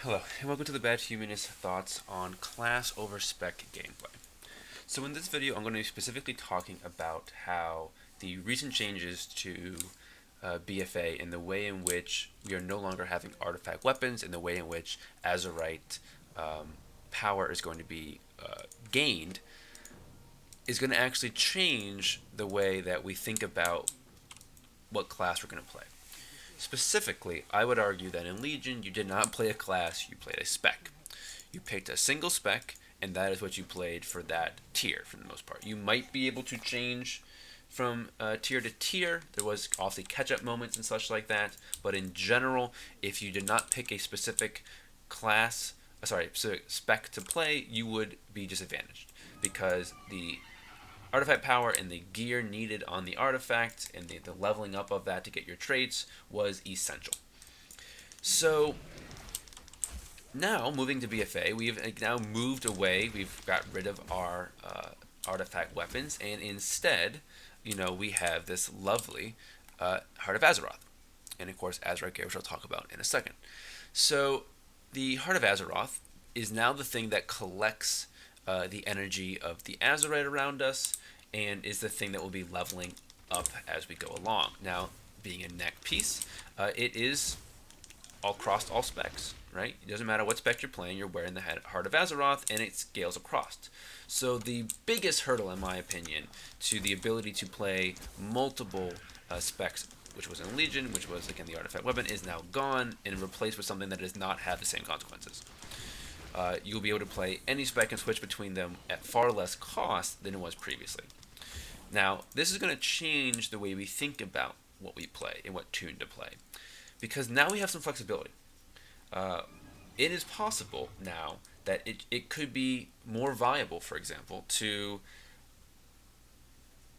Hello, and welcome to the Bad Humanist Thoughts on Class over Spec gameplay. So in this video, I'm going to be specifically talking about how the recent changes to BfA and the way in which we are no longer having artifact weapons and the way in which Azerite power is going to be gained is going to actually change the way that we think about what class we're going to play. Specifically, I would argue that in Legion, you did not play a class, you played a spec. You picked a single spec, and that is what you played for that tier, for the most part. You might be able to change from tier to tier. There was obviously catch-up moments and such like that, but in general, if you did not pick a specific class, specific spec to play, you would be disadvantaged, because the artifact power and the gear needed on the artifact and the leveling up of that to get your traits was essential. So now, moving to BfA, we've now moved away. We've got rid of our artifact weapons, and instead, we have this lovely Heart of Azeroth, and of course, Azerite gear, which I'll talk about in a second. So the Heart of Azeroth is now the thing that collects the energy of the Azerite around us, and is the thing that will be leveling up as we go along. Now, being a neck piece, it is across all specs, right? It doesn't matter what spec you're playing, you're wearing the Heart of Azeroth, and it scales across. So the biggest hurdle, in my opinion, to the ability to play multiple specs, which was in Legion, which was, again, the artifact weapon, is now gone and replaced with something that does not have the same consequences. You'll be able to play any spec and switch between them at far less cost than it was previously. Now, this is going to change the way we think about what we play and what tune to play, because now we have some flexibility. It is possible now that it could be more viable, for example, to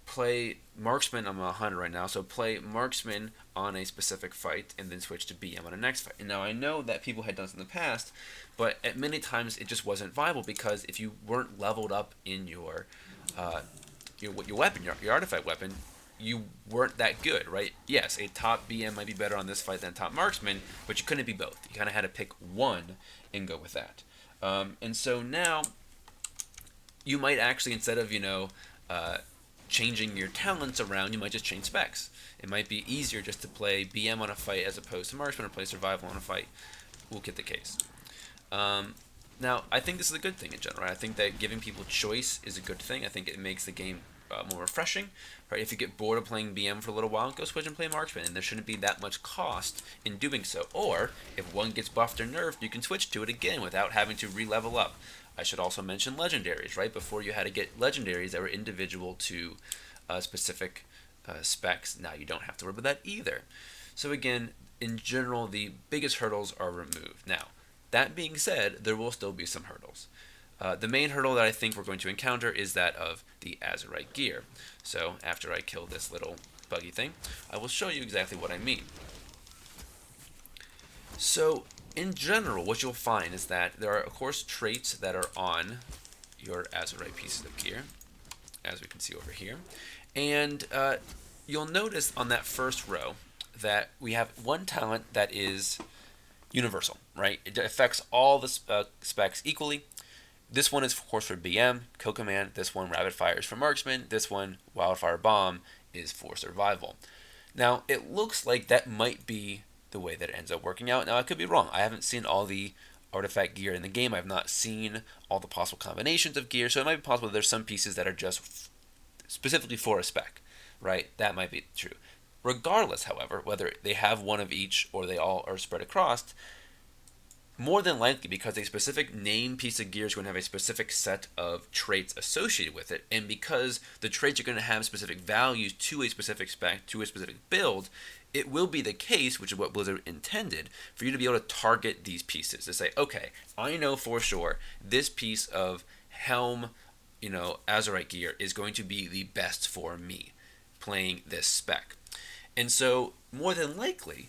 play Marksman. I'm a hunter right now, so play Marksman on a specific fight and then switch to BM on the next fight. And now I know that people had done this in the past, but at many times it just wasn't viable, because if you weren't leveled up in your weapon, your artifact weapon, you weren't that good, right? Yes, a top BM might be better on this fight than a top Marksman, but you couldn't be both. You kind of had to pick one and go with that. And so now you might actually, instead of changing your talents around, you might just change specs. It might be easier just to play BM on a fight as opposed to Marksman, or play Survival on a fight. We'll get the case. Now, I think this is a good thing in general. Right? I think that giving people choice is a good thing. I think it makes the game more refreshing. Right? If you get bored of playing BM for a little while, go switch and play Marksman, and there shouldn't be that much cost in doing so. Or, if one gets buffed or nerfed, you can switch to it again without having to re-level up. I should also mention legendaries, right? Before you had to get legendaries that were individual to specific specs. Now you don't have to worry about that either. So again, in general, the biggest hurdles are removed. Now, that being said, there will still be some hurdles. The main hurdle that I think we're going to encounter is that of the Azerite gear. So after I kill this little buggy thing, I will show you exactly what I mean. So in general, what you'll find is that there are, of course, traits that are on your Azerite pieces of gear, as we can see over here. And you'll notice on that first row that we have one talent that is universal, right? It affects all the specs equally. This one is, of course, for BM, Kill Command. This one, Rapid Fire, is for Marksman. This one, Wildfire Bomb, is for Survival. Now, it looks like that might be the way that it ends up working out. Now, I could be wrong. I haven't seen all the artifact gear in the game. I've not seen all the possible combinations of gear, so it might be possible that there's some pieces that are just specifically for a spec, right? That might be true. Regardless, however, whether they have one of each or they all are spread across, more than likely, because a specific name piece of gear is going to have a specific set of traits associated with it, and because the traits are going to have specific values to a specific spec, to a specific build, it will be the case, which is what Blizzard intended, for you to be able to target these pieces. To say, okay, I know for sure this piece of Helm, Azerite gear is going to be the best for me, playing this spec. And so, more than likely,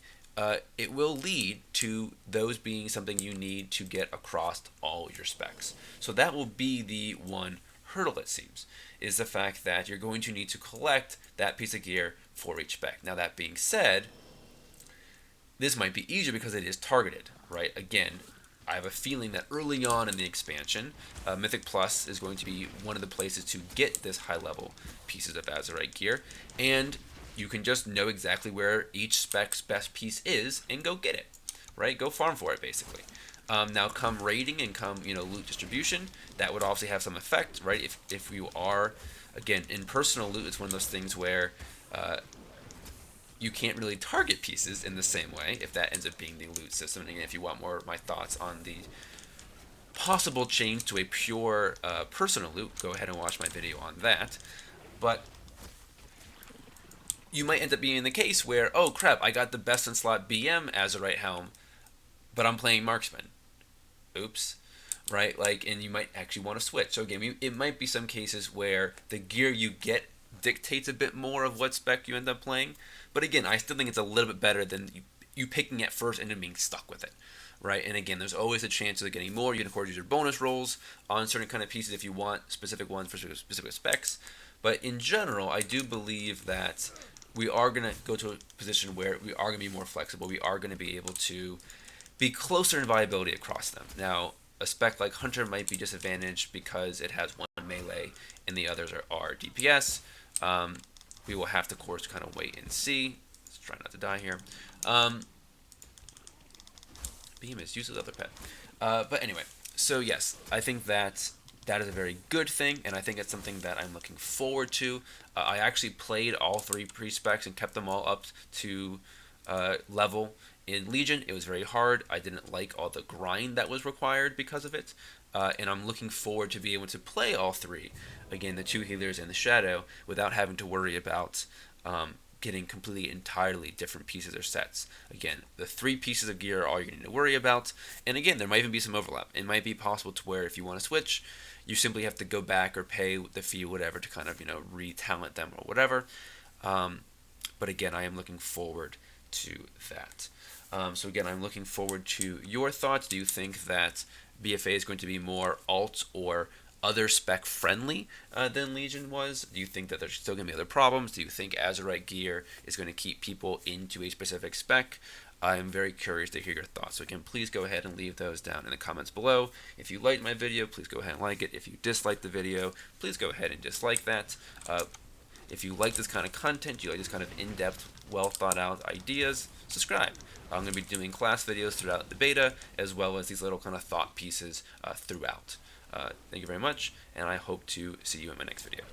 it will lead to those being something you need to get across all your specs. So that will be the one hurdle, it seems, is the fact that you're going to need to collect that piece of gear for each spec. Now, that being said, this might be easier because it is targeted, right? Again, I have a feeling that early on in the expansion, Mythic Plus is going to be one of the places to get this high-level pieces of Azerite gear, and you can just know exactly where each spec's best piece is and go get it, right? Go farm for it, basically. Now, come raiding and come loot distribution, that would obviously have some effect, right? If you are, again, in personal loot, it's one of those things where you can't really target pieces in the same way if that ends up being the loot system. And again, if you want more of my thoughts on the possible change to a pure personal loot, go ahead and watch my video on that. But you might end up being in the case where, oh crap, I got the best in slot BM Azerite helm, but I'm playing marksman. Oops. Right? Like, and you might actually want to switch. So again, it might be some cases where the gear you get dictates a bit more of what spec you end up playing. But again, I still think it's a little bit better than you picking it first and then being stuck with it. Right? And again, there's always a chance of getting more. You can, of course, use your bonus rolls on certain kind of pieces if you want specific ones for specific specs. But in general, I do believe that we are going to go to a position where we are going to be more flexible. We are going to be able to be closer in viability across them. Now, a spec like Hunter might be disadvantaged because it has one melee and the others are DPS. We will have to, of course, kind of wait and see. Let's try not to die here. Beam is useless other pet. But anyway, so yes, I think that is a very good thing, and I think it's something that I'm looking forward to. I actually played all 3 pre-specs and kept them all up to level. In Legion, it was very hard. I didn't like all the grind that was required because of it, and I'm looking forward to be able to play all 3, again, the 2 healers and the Shadow, without having to worry about getting completely entirely different pieces or sets. Again, the 3 pieces of gear are all you're going to worry about, and again, there might even be some overlap. It might be possible to where if you want to switch, you simply have to go back or pay the fee, whatever, to kind of re-talent them or whatever. But again, I am looking forward to that. So again, I'm looking forward to your thoughts. Do you think that BfA is going to be more alt or other spec friendly than Legion was? Do you think that there's still going to be other problems? Do you think Azerite gear is going to keep people into a specific spec? I'm very curious to hear your thoughts. So again, please go ahead and leave those down in the comments below. If you liked my video, please go ahead and like it. If you disliked the video, please go ahead and dislike that. If you like this kind of content, you like this kind of in-depth, well thought out ideas, subscribe. I'm going to be doing class videos throughout the beta, as well as these little kind of thought pieces throughout. Thank you very much, and I hope to see you in my next video.